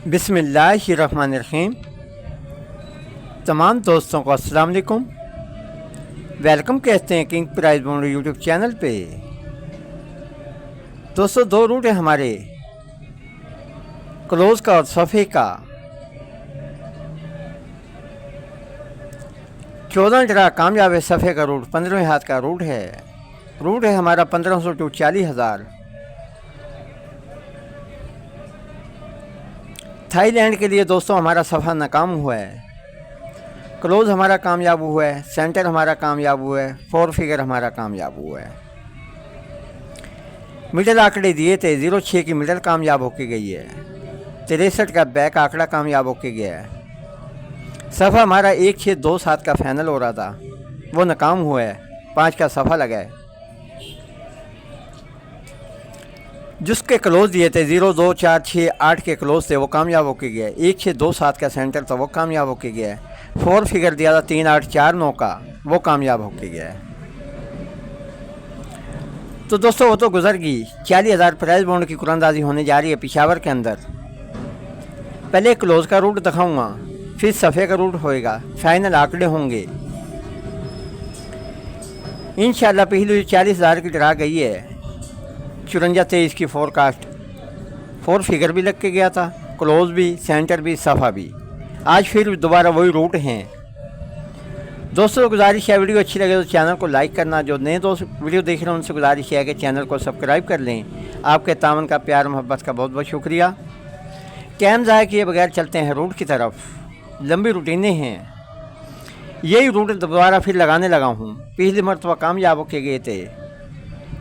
बिस्मिल्लाहिर्रहमानिर्रहीम। तमाम दोस्तों को अस्सलाम वालेकुम। वेलकम कहते हैं king prize bond YouTube channel पे। दोस्तों, दो रूट है हमारे, क्लोज का और सफ़े का। 14 ड्रा कामयाब है। सफ़े का रूट 15वें हाथ का रूट है हमारा 1500 टू 40,000। थाईलैंड के लिए दोस्तों हमारा सफ़ा नाकाम हुआ है। क्लोज हमारा कामयाब हुआ है, सेंटर हमारा कामयाब हुआ है, 4 फिगर हमारा कामयाब हुआ है। मिडल आंकड़े दिए थे, 06 की मिडल कामयाब होके गई है। 63 का बैक आंकड़ा कामयाब होके गया है। सफ़ा हमारा 1627 का फाइनल हो रहा था, वो नाकाम हुआ है। 5 का सफ़ा लगा है। जिसके क्लोज दिए थे 0, 2, 4, 6, 8 के क्लोज थे, वो कामयाब होके गया है। 1627 का सेंटर था, वो कामयाब होके गया है। 4 फिगर दिया था 3, 8, 4, 9 का, वो कामयाब होके गया है। तो दोस्तों वो तो गुजर गई। 40,000 प्राइज बॉन्ड की कुरानदाजी होने जा रही है पेशावर के अंदर। पहले क्लोज का रूट दिखाऊंगा, फिर सफ़े का रूट होएगा, फाइनल आंकड़े होंगे इंशाल्लाह। पहले 40,000 की ड्रा गई है। 54-23 की फोरकास्ट, 4 फिगर भी लग के गया था, क्लोज भी, सेंटर भी, सफ़ा भी। आज फिर दोबारा वही रूट हैं। दोस्तों गुजारिश है, वीडियो अच्छी लगे तो चैनल को लाइक करना। जो नए दोस्त वीडियो देख रहे हैं उनसे गुजारिश है कि चैनल को सब्सक्राइब कर लें। आपके तावन का प्यार मोहब्बत का बहुत बहुत शुक्रिया। टाइम ज़ाया किए बगैर चलते हैं रूट की तरफ। लंबी रूटीनें हैं, यही रूट दोबारा फिर लगाने लगा हूँ। पिछली मरतबा कामयाब होके गए थे।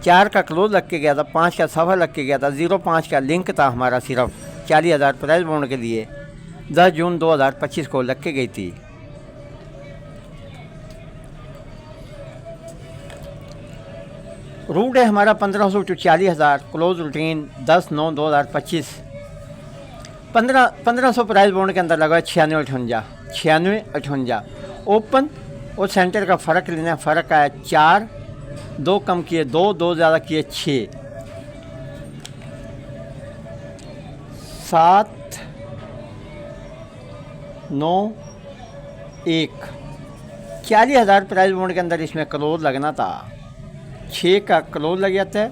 4 का क्लोज लग के गया था, 5 का सफ़ा लग के गया था, 05 का लिंक था हमारा सिर्फ 40,000 प्राइज बॉन्ड के लिए। 10 जून 2025 को लग के गई थी। रूट है हमारा 1500 to 40,000। Close routine 10/9/2025। 1500 prize bond के अंदर लगा है 96-58 ओपन और सेंटर का फ़र्क लेना। फ़र्क आया 4, 2 कम किए 2, 2 ज़्यादा किए 6, 7, 9, 1। 40,000 प्राइज बॉन्ड के अंदर इसमें क्लोज लगना था। 6 का क्लोज लग जाता है।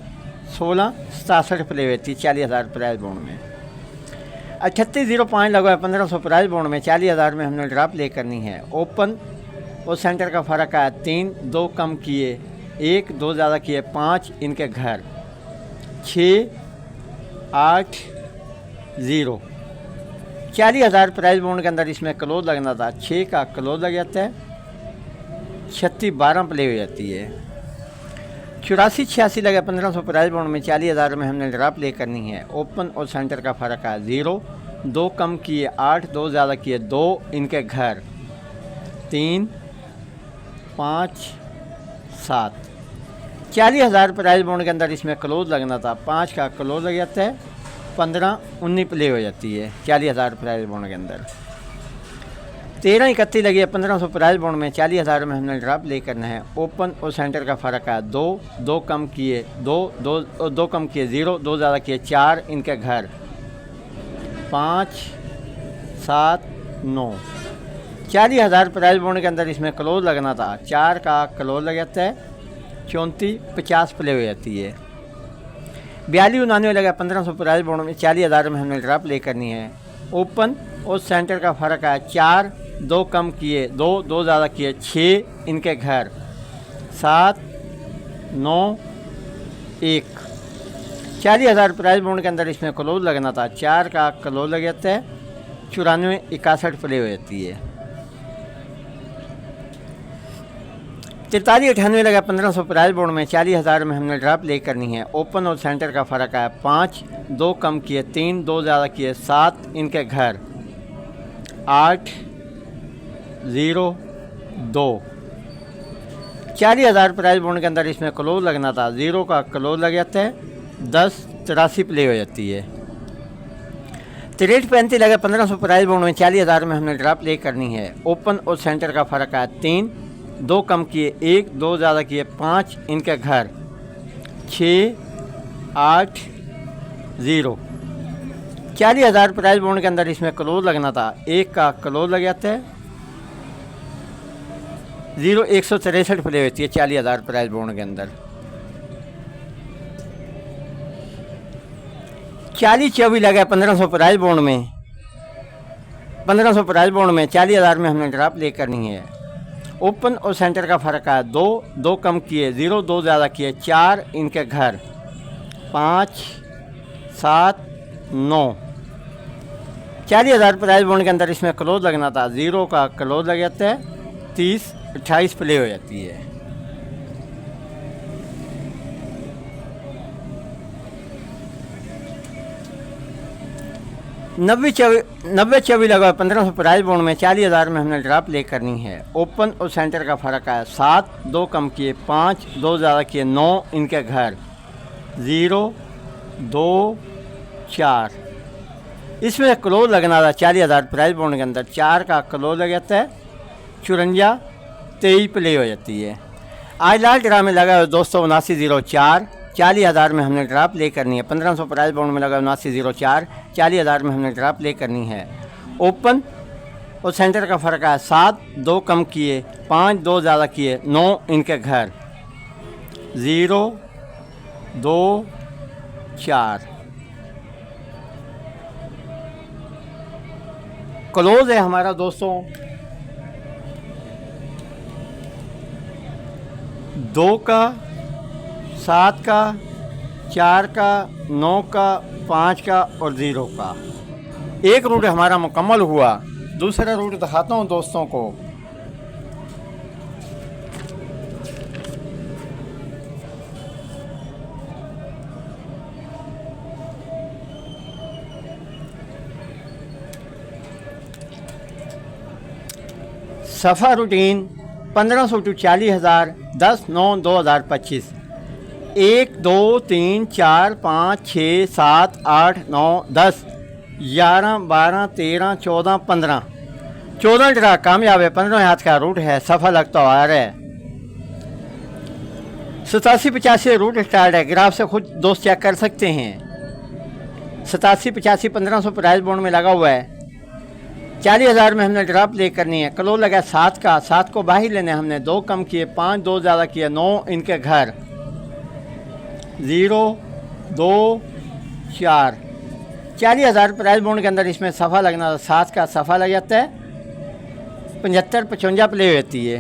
16-67 प्ले हुई थी 40,000 प्राइज बॉन्ड में। 3805 लगा है 1500 प्राइज बॉन्ड में। 40,000 में हमने ड्रा प्ले करनी है। ओपन और सेंटर का फ़र्क आया 3, 2 कम किए 1, 2 ज़्यादा किए 5, इनके घर 6, 8, 0। 40,000 प्राइज बॉन्ड के अंदर इसमें क्लोज लगना था। 6 का क्लोज लग जाता है। 36-12 प्ले हो जाती है। 84-86 लगा 1500 प्राइज बॉन्ड में। 40,000 में हमने ड्रा प्ले करनी है। ओपन और सेंटर का फ़र्क है 0, 2 कम किए 8, 2 ज़्यादा किए 2, इनके घर 3, 5, 7। 40,000 प्राइज बॉन्ड के अंदर इसमें क्लोज लगना था। 5 का क्लोज लग जाता है। 15-19 प्ले हो जाती है 40,000 प्राइज बॉन्ड के अंदर। 13-31 लगी है 1500 प्राइज बॉन्ड में। 40,000 में हमने ड्रा प्ले करना है। ओपन और सेंटर का फ़र्क है 2, 2 कम किए 2 कम किए 0, 2 ज़्यादा किए 4, इनके घर 5, 7, 9। 40,000 प्राइज बॉन्ड के अंदर इसमें क्लोज लगना था। 4 का क्लोज लग जाता है। 34-50 प्ले हो जाती है। 42-99 लगा 1500 प्राइज बॉन्ड में। 40,000 में हमने ड्रा प्ले करनी है। ओपन और सेंटर का फ़र्क है 4, 2 कम किए 2, 2 ज़्यादा किए 6, इनके घर 7, 9, 1। 40,000 प्राइज बॉन्ड के अंदर इसमें क्लोज लगना था। 4 का क्लोज लग जाता है। 94-61 प्ले हो जाती है। 43-98 लगा 1500 प्राइज बॉन्ड में। 40,000 में हमने ड्रा प्ले करनी है। ओपन और सेंटर का फ़र्क है 5, 2 कम किए 3, 2 ज़्यादा किए 7, इनके घर 8, 0, 2। 40,000 प्राइज बॉन्ड के अंदर इसमें क्लोज लगना था। 0 का क्लोज लग जाता है। 10-83 प्ले हो जाती है। 63-35 लगा 1500 प्राइज बॉन्ड में। 40,000 में हमने ड्रा प्ले करनी है। ओपन और सेंटर का फ़र्क है 3, 2 कम किए 1, 2 ज़्यादा किए 5, इनके घर 6, 8, 0। 40,000 प्राइस बॉन्ड के अंदर इसमें क्लोज लगना था, 1 का क्लोज लग जाता है, 0 163 प्ले होती है 40,000 प्राइस बॉन्ड के अंदर। 40-24 लगा 1500 प्राइस बॉन्ड में, 1500 प्राइस बॉन्ड में 40,000 में हमने ड्रॉप प्ले करनी है। ओपन और सेंटर का फ़र्क है 2 कम किए, 0 2 ज़्यादा किए, 4 इनके घर, 5 7 9। 40,000 प्राइस बॉन्ड के अंदर इसमें क्लोज लगना था, 0 का क्लोज लग जाता है, 30-28 प्ले हो जाती है। नब्बे 24 लगा 1500 प्राइस बॉन्ड में 40,000 में हमने ड्रॉप प्ले करनी है। ओपन और सेंटर का फ़र्क है 7 2 कम किए, 5 2 ज़्यादा किए, 9 इनके घर, 0 2 4। इसमें क्लोज लगना था 40,000 प्राइस बॉन्ड के अंदर, 4 का क्लोज लग जाता है, 54-23 प्ले हो जाती है। आज लास्ट ड्रा में लगा दोस्तों 7904, 40,000 में हमने ड्रॉप प्ले करनी है। 1500 प्राइस बॉन्ड में लगा 7904, 40,000 में हमने ड्रॉप प्ले करनी है। ओपन और सेंटर का फ़र्क है 7 2 कम किए, 5 2 ज़्यादा किए, 9 इनके घर, 0 2 4। क्लोज है हमारा दोस्तों 2 का, 7 का, 4 का, 9 का, 5 का और 0 का। एक रूट हमारा मुकम्मल हुआ। दूसरा रूट दिखाता हूँ दोस्तों को। सफ़ा रूटीन 1500 टू 40,000, 10/9/2025। 1 2 3 4 5 6 7 8 9 10 11 12 13 14 15। 14 ड्रा कामयाब है। 15 हाथ का रूट है, सफल लगता आ रहा है। 87-85 रूट स्टार्ट है। ग्राफ से खुद दोस्त चेक कर सकते हैं। 87-85 1500 प्राइस बॉन्ड में लगा हुआ है। 40,000 में हमने ड्रॉप प्ले करनी है। क्लोज लगा 7 का, 7 को बाहर लेने हमने 2 कम किए, 5 2 ज़्यादा किए, 9 इनके घर, 0 2 4। 40,000 प्राइस बॉन्ड के अंदर इसमें सफ़ा लगना था। 7 का सफ़ा लग जाता है, 75-55 प्ले होती है।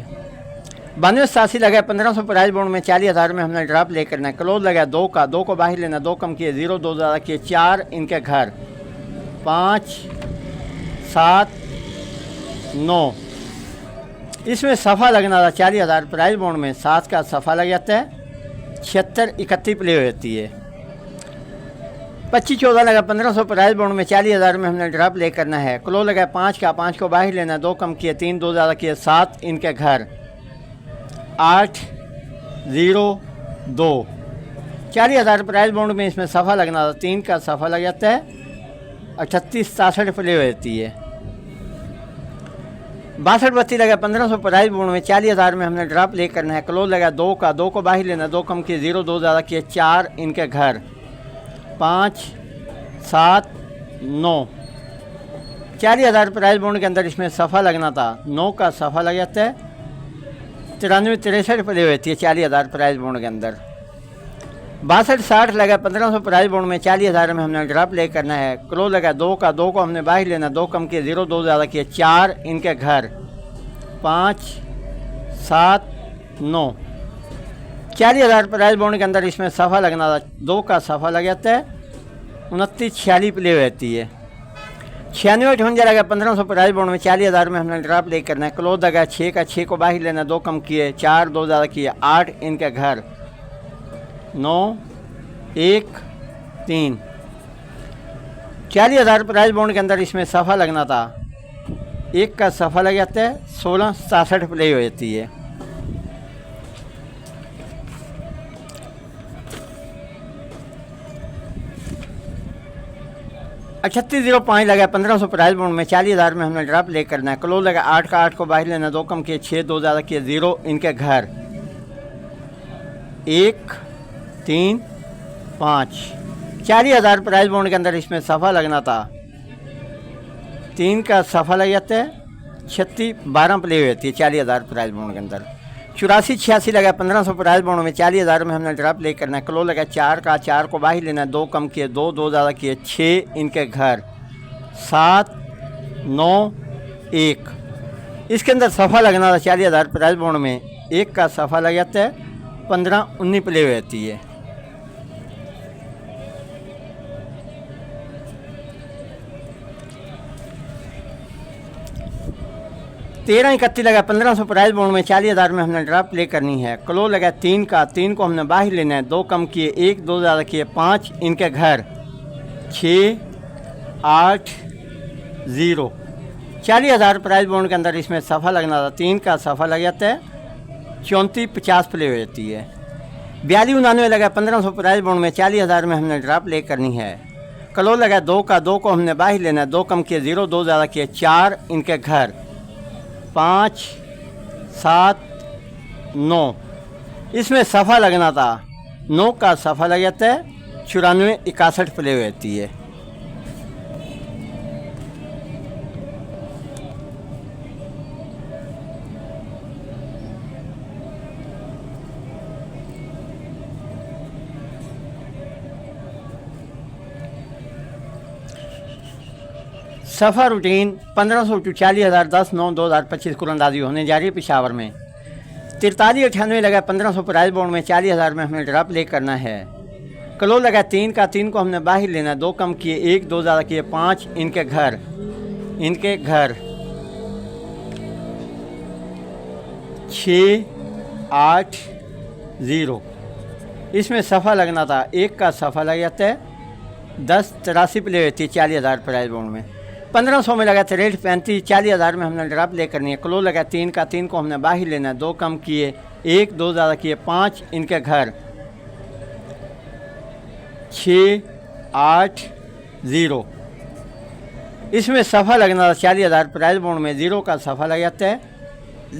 92-87 लगा 1500 प्राइस बॉन्ड में। 40,000 में हमने ड्रॉप प्ले करना है। क्लोज लगा 2 का, 2 को बाहर लेना, 2 कम किए, 0 2 ज़्यादा किए, 4 इनके घर, 5 7 9। इसमें सफ़ा लगना था 40,000 प्राइस बॉन्ड में। 7 का सफ़ा लग जाता है, 76-31 प्ले हो जाती है। 25-14 लगा 1500 प्राइस बॉन्ड में। 40,000 में हमने ड्रॉप प्ले करना है। क्लोज लगा 5 का, 5 को बाहर लेना, 2 कम किए, 3 2 ज़्यादा किए, 7 इनके घर, 8 0 2। 40,000 प्राइस बॉन्ड में इसमें सफ़ा लगना था। 3 का सफ़ा लग जाता है, 38-67 प्ले हो जाती है। 62-32 लगा 1500 प्राइस बॉन्ड में। 40,000 में हमने ड्रॉप प्ले करना है। क्लोज लगा 2 का, 2 को बाहर लेना, 2 कम किए, 0 2 ज़्यादा किए, 4 इनके घर, 5 7 9। 40,000 प्राइस बॉन्ड के अंदर इसमें सफ़ा लगना था। 9 का सफ़ा लग जाता है, 93-63 प्ले होती है 40,000 प्राइस बॉन्ड के अंदर। 62-60 लगा 1500 प्राइस बॉन्ड में। 40,000 में हमने ड्रॉप प्ले करना है। क्लोज लगा 2 का, 2 को हमने बाहर लेना, 2 कम किए, 0 2 ज़्यादा किए, 4 इनके घर, 5 7 9। 40,000 प्राइस बॉन्ड के अंदर इसमें सफ़ा लगना था। 2 का सफ़ा लग जाता है, 29-46 प्ले होती है। 96-58 लगा 1500 प्राइस बॉन्ड में। 40,000 में हमने ड्रॉप प्ले करना है। क्लोज लगा 6 का, 6 को बाहर लेना, 2 कम किए, 4 2 ज़्यादा किए, 8 इनके घर, 9 1 3। 40,000 प्राइस बॉन्ड के अंदर इसमें सफ़ा लगना था। 1 का सफ़ा लग जाता है, 16-67 प्ले हो जाती है। अठत्तीस 05 लगा 1500 प्राइस बॉन्ड में। 40,000 में हमने ड्रॉप प्ले करना है। क्लोज लगा 8 का, 8 को बाहर लेना, 2 कम किए, 6 2 ज़्यादा किए, 0 इनके घर, 1 3 5। 40,000 प्राइस बॉन्ड के अंदर इसमें सफ़ा लगना था। 3 का सफ़ा लग जाता है, 36 12 प्ले हुई होती है 40,000 प्राइज बॉन्ड के अंदर। 84 86 लगा 1500 प्राइज बॉन्ड में 40,000 में हमने ड्रा प्ले करना है। क्लो लगा 4 का, 4 को बाहर लेना है, 2 कम किए 2, 2 ज़्यादा किए 6 इनके घर, 7 9 1। इसके अंदर सफ़ा लगना था 40,000 प्राइज बॉन्ड में, 1 का सफ़ा लग जाता है, 15 19 प्ले हुई होती है। तेरह 31 लगा 1500 प्राइज बॉन्ड में 40,000 में हमने ड्रा प्ले करनी है। क्लो लगा 3 का, 3 को हमने बाहर लेना है, 2 कम किए 1, 2 ज़्यादा किए 5 इनके घर, 6 8 0। 40,000 प्राइज बॉन्ड के अंदर इसमें सफ़ा लगना था, 3 का सफ़ा लग जाता है, 34 50 प्ले हो जाती है। 42 99 लगा 1500 प्राइज बॉन्ड में 40,000 में हमने ड्रा प्ले करनी है। क्लो लगा 2 का, 2 को हमने बाहर लेना है, 2 कम किए 0, 2 ज़्यादा किए 4 इनके घर, 5 7 9। इसमें सफ़ा लगना था, 9 का सफ़ा लग जाता है, 94 61 प्ले हो जाती है। सफ़ा रूटीन 1500 टू 40,000 10 9 2025 कुरंदाजी होने जा रही है पेशावर में। 43 98 लगा 1500 प्राइज बॉन्ड में 40,000 में हमें ड्रा प्ले करना है। क्लो लगा 3 का, 3 को हमने बाहर लेना, 2 कम किए 1, 2 ज़्यादा किए 5 इनके घर, 6 8 0। इसमें सफ़ा लगना था, 1 का सफ़ा लग जाता है, 10 83 प्ले होती है 40,000 प्राइज बॉन्ड में। 1500 में लगा था रेट 35, 40,000 में हमने ड्रा प्ले करनी है। क्लो लगा 3 का, 3 को हमने बाहर लेना है, 2 कम किए 1, 2 ज़्यादा किए 5 इनके घर, 6 8 0। इसमें सफ़ा लगना था 40,000 प्राइज बॉन्ड में, 0 का सफ़ा लग जाता है,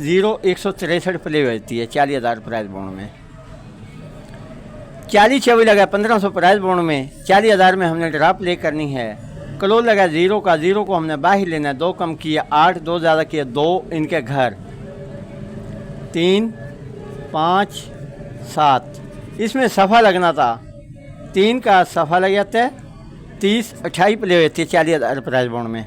0 163 प्ले होती है 40,000 प्राइज बॉन्ड में। 40 24 लगा 1500 प्राइज बॉन्ड में 40,000 में हमने ड्रा प्ले करनी है। क्लो लगा 0 का, 0 को हमने बाहर लेना है, 2 कम किए 8, 2 ज़्यादा किए 2 इनके घर, 3 5 7। इसमें सफ़ा लगना था, 3 का सफ़ा लग जाता है, 30 28 प्ले होती है 40,000 प्राइज बॉन्ड में।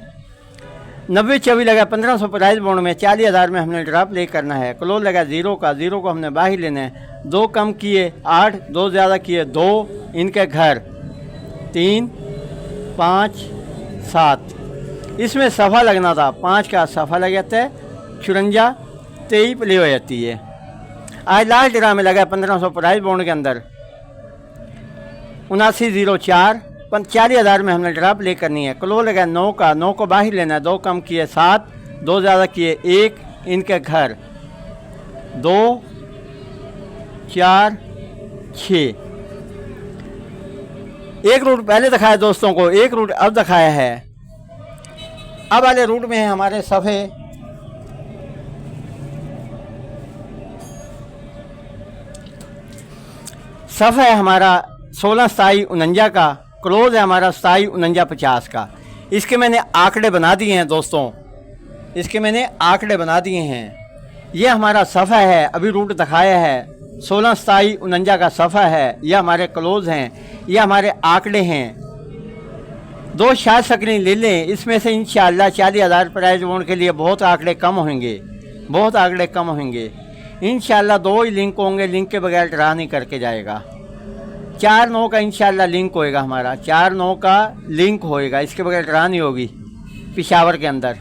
90 24 लगा 1500 प्राइज बॉन्ड में 40,000 में हमने ड्रा प्ले करना है। क्लो लगा 0 का, 0 को हमने बाहर लेना है, 2 कम किए 8, 2 ज़्यादा किए 2 इनके घर, 3 5 7। इसमें सफ़ा लगना था, 5 का सफ़ा लग जाता है, 54 23 प्ले हो जाती है। आज लास्ट ड्रा में लगा 1500 प्राइज बॉन्ड के अंदर 7904 40,000 में हमने ड्रा प्ले करनी है। क्लो लगा 9 का, 9 को बाहर लेना है, 2 कम किए 7, 2 ज़्यादा किए 1 इनके घर, 2 4 6। एक रूट पहले दिखाया दोस्तों को, एक रूट अब दिखाया है। अब वाले रूट में है हमारे सफ़े सफ़ा है हमारा 16 27 49 का, क्लोज है हमारा 27 49 50 का। इसके मैंने आंकड़े बना दिए हैं दोस्तों, इसके मैंने आंकड़े बना दिए हैं। ये हमारा सफ़ा है, अभी रूट दिखाया है 16 27 49 का सफ़ा है। यह हमारे क्लोज हैं, ये हमारे आंकड़े हैं। 2 शायद शक्लें ले लें, इसमें से इंशाअल्लाह 40,000 प्राइज बॉन्ड के लिए बहुत आंकड़े कम होंगे, बहुत आंकड़े कम होंगे इंशाअल्लाह। 2 ही लिंक होंगे, लिंक के बगैर ड्रा नहीं करके जाएगा। 4 9 का इंशाअल्लाह लिंक होएगा हमारा, 4 9 का लिंक होएगा, इसके बगैर ड्रा नहीं होगी पेशावर के अंदर।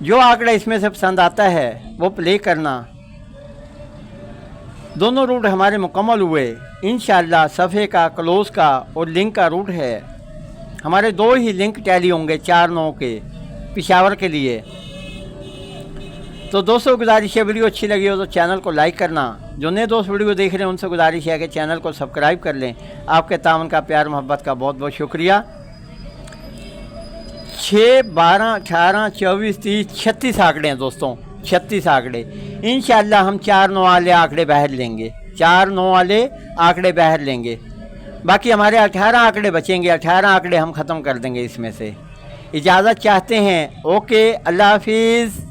जो आंकड़ा इसमें से पसंद आता है वो प्ले करना। दोनों रूट हमारे मुकम्मल हुए इंशाअल्लाह। सफ़े का, क्लोज का और लिंक का रूट है हमारे। 2 ही लिंक टैली होंगे 4 9 के पेशावर के लिए। तो दोस्तों गुजारिश है, वीडियो अच्छी लगी हो तो चैनल को लाइक करना। जो नए दोस्त वीडियो देख रहे हैं उनसे गुजारिश है कि चैनल को सब्सक्राइब कर लें। आपके तावन का, प्यार मोहब्बत का बहुत बहुत शुक्रिया। 6 12 18 24 30 36 आंकड़े हैं दोस्तों, 36 आंकड़े। इंशाअल्लाह हम 4 9 वाले आंकड़े बाहर लेंगे, 4 9 वाले आंकड़े बाहर लेंगे। बाकी हमारे 18 आंकड़े बचेंगे, 18 आंकड़े हम ख़त्म कर देंगे इसमें से। इजाज़त चाहते हैं। ओके, अल्लाह हाफिज़।